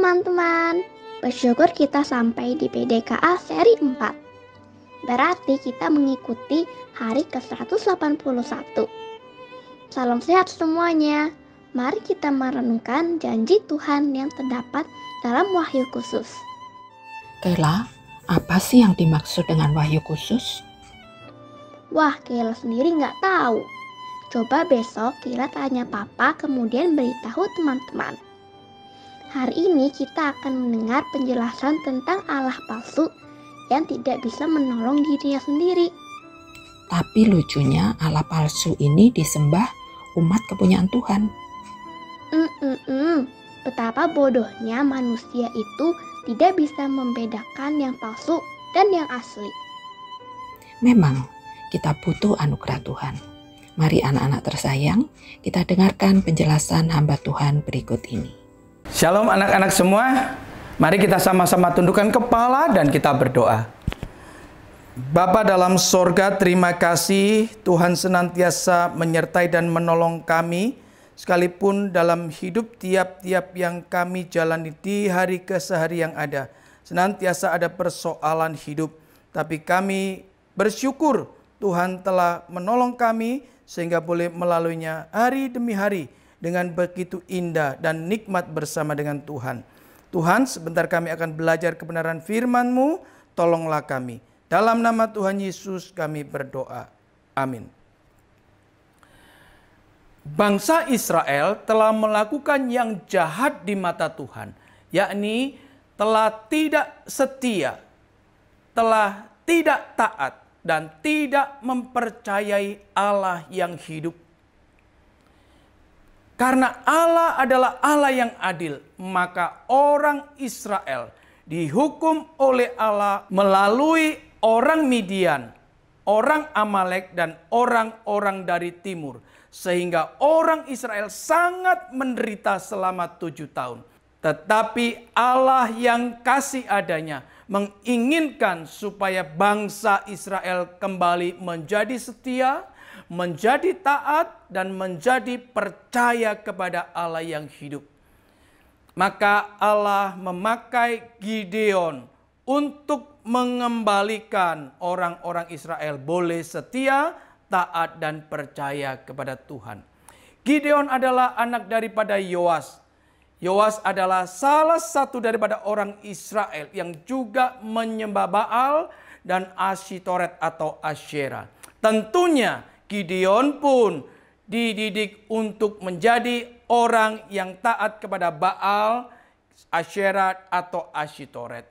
teman-teman, bersyukur kita sampai di PDKA seri 4. Berarti kita mengikuti hari ke-181. Salam sehat semuanya. Mari kita merenungkan janji Tuhan yang terdapat dalam Wahyu Khusus. Kayla, apa sih yang dimaksud dengan Wahyu Khusus? Wah, Kayla sendiri nggak tahu. Coba besok Kayla tanya Papa, kemudian beritahu teman-teman. Hari ini kita akan mendengar penjelasan tentang Allah palsu yang tidak bisa menolong dirinya sendiri. Tapi lucunya Allah palsu ini disembah umat kepunyaan Tuhan. Betapa bodohnya manusia itu tidak bisa membedakan yang palsu dan yang asli. Memang kita butuh anugerah Tuhan. Mari anak-anak tersayang, kita dengarkan penjelasan hamba Tuhan berikut ini. Shalom anak-anak semua, mari kita sama-sama tundukkan kepala dan kita berdoa. Bapa dalam sorga, terima kasih Tuhan senantiasa menyertai dan menolong kami, sekalipun dalam hidup tiap-tiap yang kami jalani di hari kesehari yang ada. Senantiasa ada persoalan hidup, tapi kami bersyukur Tuhan telah menolong kami sehingga boleh melaluinya hari demi hari dengan begitu indah dan nikmat bersama dengan Tuhan. Tuhan, sebentar kami akan belajar kebenaran firman-Mu, tolonglah kami. Dalam nama Tuhan Yesus kami berdoa. Amin. Bangsa Israel telah melakukan yang jahat di mata Tuhan, yakni telah tidak setia, telah tidak taat, dan tidak mempercayai Allah yang hidup. Karena Allah adalah Allah yang adil, maka orang Israel dihukum oleh Allah melalui orang Midian, orang Amalek, dan orang-orang dari timur. Sehingga orang Israel sangat menderita selama 7 tahun. Tetapi Allah yang kasih adanya menginginkan supaya bangsa Israel kembali menjadi setia, menjadi taat, dan menjadi percaya kepada Allah yang hidup. Maka Allah memakai Gideon untuk mengembalikan orang-orang Israel boleh setia, taat, dan percaya kepada Tuhan. Gideon adalah anak daripada Yoas. Yoas adalah salah satu daripada orang Israel yang juga menyembah Baal dan Asytoret atau Asyera. Tentunya Gideon pun dididik untuk menjadi orang yang taat kepada Baal, Asyera atau Asytoret.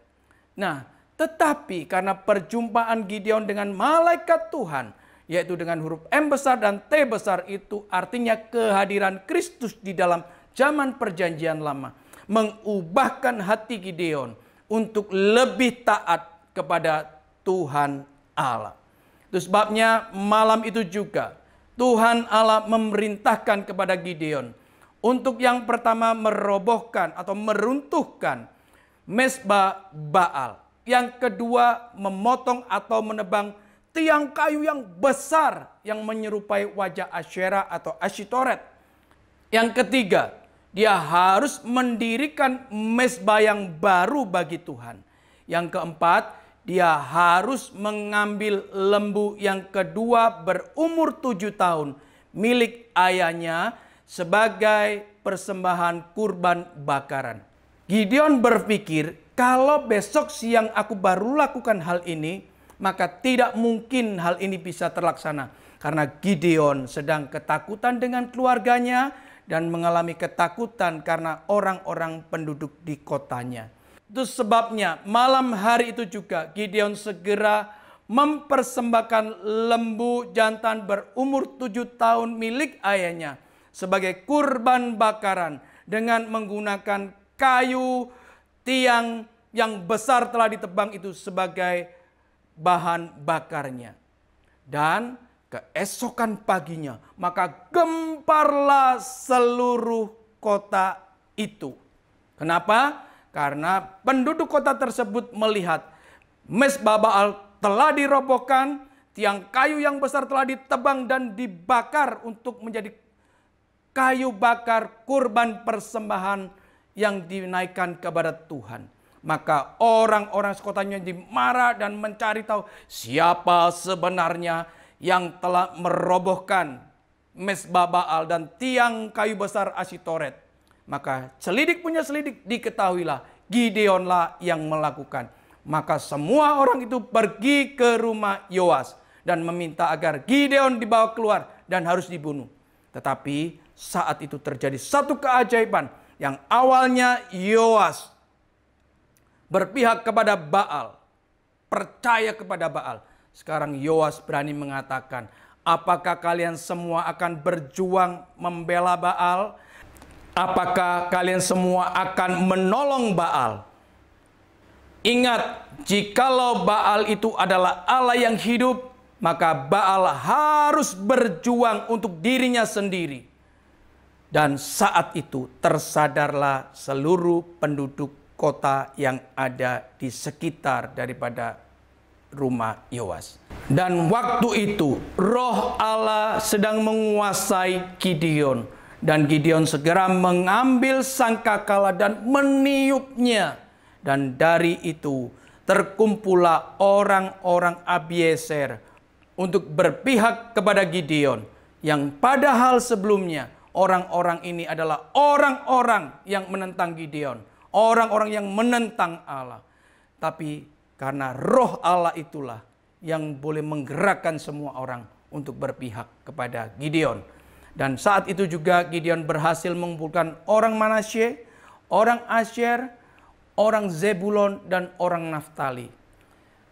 Nah, tetapi karena perjumpaan Gideon dengan malaikat Tuhan, yaitu dengan huruf M besar dan T besar, itu artinya kehadiran Kristus di dalam zaman perjanjian lama, mengubahkan hati Gideon untuk lebih taat kepada Tuhan Allah. Itu sebabnya malam itu juga Tuhan Allah memerintahkan kepada Gideon untuk yang pertama merobohkan atau meruntuhkan mezbah Baal. Yang kedua memotong atau menebang tiang kayu yang besar yang menyerupai wajah Asyera atau Asytoret. Yang ketiga, dia harus mendirikan mezbah yang baru bagi Tuhan. Yang keempat, dia harus mengambil lembu yang kedua berumur 7 tahun milik ayahnya sebagai persembahan kurban bakaran. Gideon berpikir, kalau besok siang aku baru lakukan hal ini, maka tidak mungkin hal ini bisa terlaksana. Karena Gideon sedang ketakutan dengan keluarganya dan mengalami ketakutan karena orang-orang penduduk di kotanya. Itu sebabnya malam hari itu juga Gideon segera mempersembahkan lembu jantan berumur 7 tahun milik ayahnya sebagai kurban bakaran dengan menggunakan kayu tiang yang besar telah ditebang itu sebagai bahan bakarnya. Dan keesokan paginya maka gemparlah seluruh kota itu. Kenapa? Karena penduduk kota tersebut melihat mezbah Baal telah dirobohkan, tiang kayu yang besar telah ditebang dan dibakar untuk menjadi kayu bakar kurban persembahan yang dinaikkan kepada Tuhan. Maka orang-orang sekotanya marah dan mencari tahu siapa sebenarnya yang telah merobohkan mesbah Baal dan tiang kayu besar Asitoret. Maka selidik punya selidik, diketahuilah Gideonlah yang melakukan. Maka semua orang itu pergi ke rumah Yoas dan meminta agar Gideon dibawa keluar dan harus dibunuh. Tetapi saat itu terjadi satu keajaiban, yang awalnya Yoas berpihak kepada Baal, percaya kepada Baal. Sekarang Yoas berani mengatakan, apakah kalian semua akan berjuang membela Baal? Apakah kalian semua akan menolong Baal? Ingat, jikalau Baal itu adalah Allah yang hidup, maka Baal harus berjuang untuk dirinya sendiri. Dan saat itu tersadarlah seluruh penduduk kota yang ada di sekitar daripada rumah Yoas. Dan waktu itu roh Allah sedang menguasai Gideon. Dan Gideon segera mengambil sangkakala dan meniupnya. Dan dari itu terkumpullah orang-orang Abiezer untuk berpihak kepada Gideon. Yang padahal sebelumnya orang-orang ini adalah orang-orang yang menentang Gideon. Orang-orang yang menentang Allah. Tapi karena roh Allah itulah yang boleh menggerakkan semua orang untuk berpihak kepada Gideon. Dan saat itu juga Gideon berhasil mengumpulkan orang Manasye, orang Asyer, orang Zebulon, dan orang Naftali.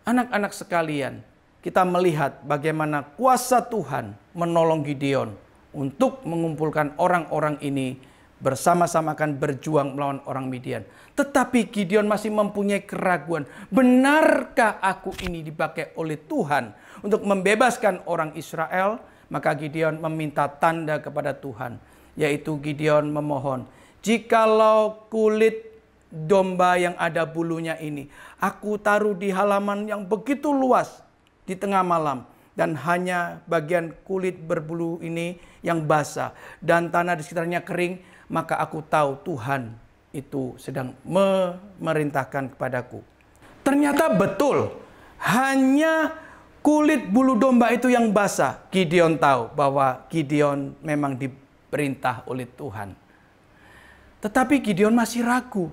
Anak-anak sekalian, kita melihat bagaimana kuasa Tuhan menolong Gideon untuk mengumpulkan orang-orang ini bersama-sama akan berjuang melawan orang Midian. Tetapi Gideon masih mempunyai keraguan. Benarkah aku ini dipakai oleh Tuhan untuk membebaskan orang Israel? Maka Gideon meminta tanda kepada Tuhan. Yaitu Gideon memohon, jikalau kulit domba yang ada bulunya ini aku taruh di halaman yang begitu luas di tengah malam, dan hanya bagian kulit berbulu ini yang basah dan tanah di sekitarnya kering, maka aku tahu Tuhan itu sedang memerintahkan kepadaku. Ternyata betul, hanya kulit bulu domba itu yang basah. Gideon tahu bahwa Gideon memang diperintah oleh Tuhan. Tetapi Gideon masih ragu.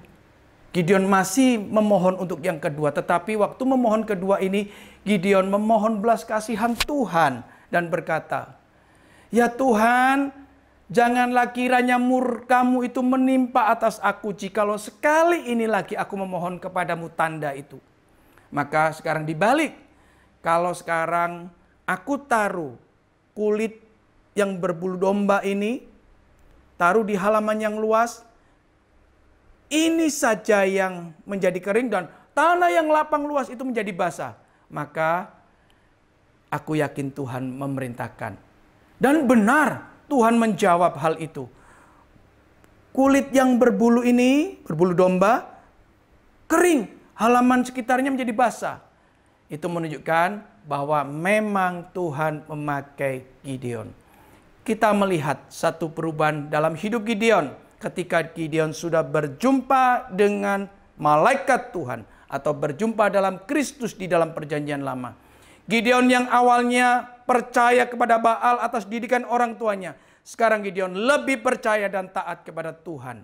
Gideon masih memohon untuk yang kedua. Tetapi waktu memohon kedua ini, Gideon memohon belas kasihan Tuhan dan berkata, ya Tuhan, janganlah kiranya murka-Mu itu menimpa atas aku, jikalau sekali ini lagi aku memohon kepadamu tanda itu. Maka sekarang dibalik. Kalau sekarang aku taruh kulit yang berbulu domba ini, taruh di halaman yang luas, ini saja yang menjadi kering dan tanah yang lapang luas itu menjadi basah. Maka aku yakin Tuhan memerintahkan. Dan benar Tuhan menjawab hal itu. Kulit yang berbulu ini, berbulu domba, kering. Halaman sekitarnya menjadi basah. Itu menunjukkan bahwa memang Tuhan memakai Gideon. Kita melihat satu perubahan dalam hidup Gideon ketika Gideon sudah berjumpa dengan malaikat Tuhan atau berjumpa dalam Kristus di dalam perjanjian lama. Gideon yang awalnya percaya kepada Baal atas didikan orang tuanya, sekarang Gideon lebih percaya dan taat kepada Tuhan.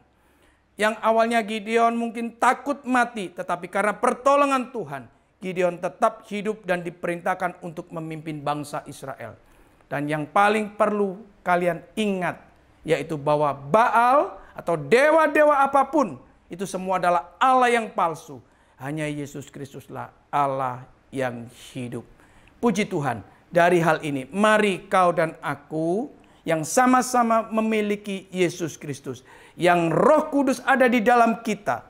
Yang awalnya Gideon mungkin takut mati, tetapi karena pertolongan Tuhan, Gideon tetap hidup dan diperintahkan untuk memimpin bangsa Israel. Dan yang paling perlu kalian ingat, yaitu bahwa Baal atau dewa-dewa apapun, itu semua adalah Allah yang palsu. Hanya Yesus Kristuslah Allah yang hidup. Puji Tuhan, dari hal ini, mari kau dan aku yang sama-sama memiliki Yesus Kristus, yang Roh Kudus ada di dalam kita,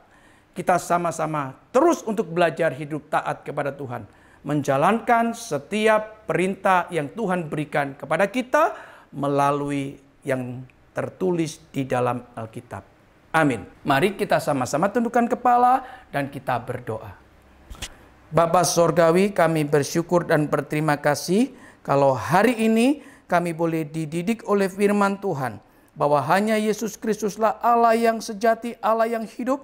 kita sama-sama terus untuk belajar hidup taat kepada Tuhan. Menjalankan setiap perintah yang Tuhan berikan kepada kita melalui yang tertulis di dalam Alkitab. Amin. Mari kita sama-sama tundukkan kepala dan kita berdoa. Bapa Sorgawi, kami bersyukur dan berterima kasih kalau hari ini kami boleh dididik oleh firman Tuhan bahwa hanya Yesus Kristuslah Allah yang sejati, Allah yang hidup,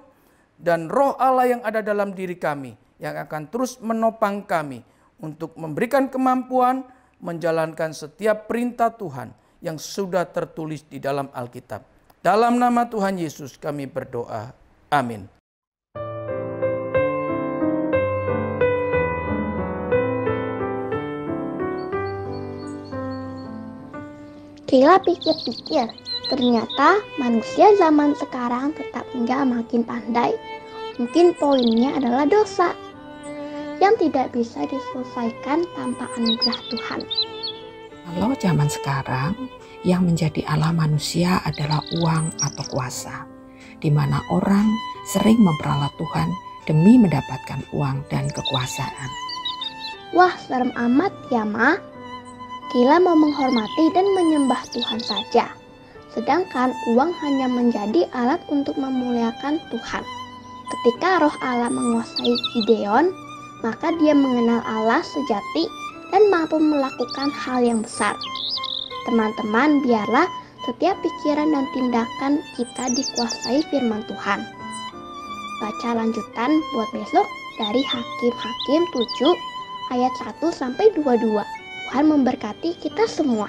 dan Roh Allah yang ada dalam diri kami, yang akan terus menopang kami untuk memberikan kemampuan menjalankan setiap perintah Tuhan yang sudah tertulis di dalam Alkitab. Dalam nama Tuhan Yesus kami berdoa. Amin. Kila pikir-pikir, ternyata manusia zaman sekarang tetap enggak makin pandai. Mungkin poinnya adalah dosa yang tidak bisa diselesaikan tanpa anugerah Tuhan. Kalau zaman sekarang yang menjadi Allah manusia adalah uang atau kuasa, di mana orang sering memperalat Tuhan demi mendapatkan uang dan kekuasaan. Wah, serem amat ya, Ma. Kila mau menghormati dan menyembah Tuhan saja, sedangkan uang hanya menjadi alat untuk memuliakan Tuhan. Ketika Roh Allah menguasai Gideon, maka dia mengenal Allah sejati dan mampu melakukan hal yang besar. Teman-teman, biarlah setiap pikiran dan tindakan kita dikuasai firman Tuhan. Baca lanjutan buat besok dari Hakim-Hakim 7 ayat 1-22. Tuhan memberkati kita semua.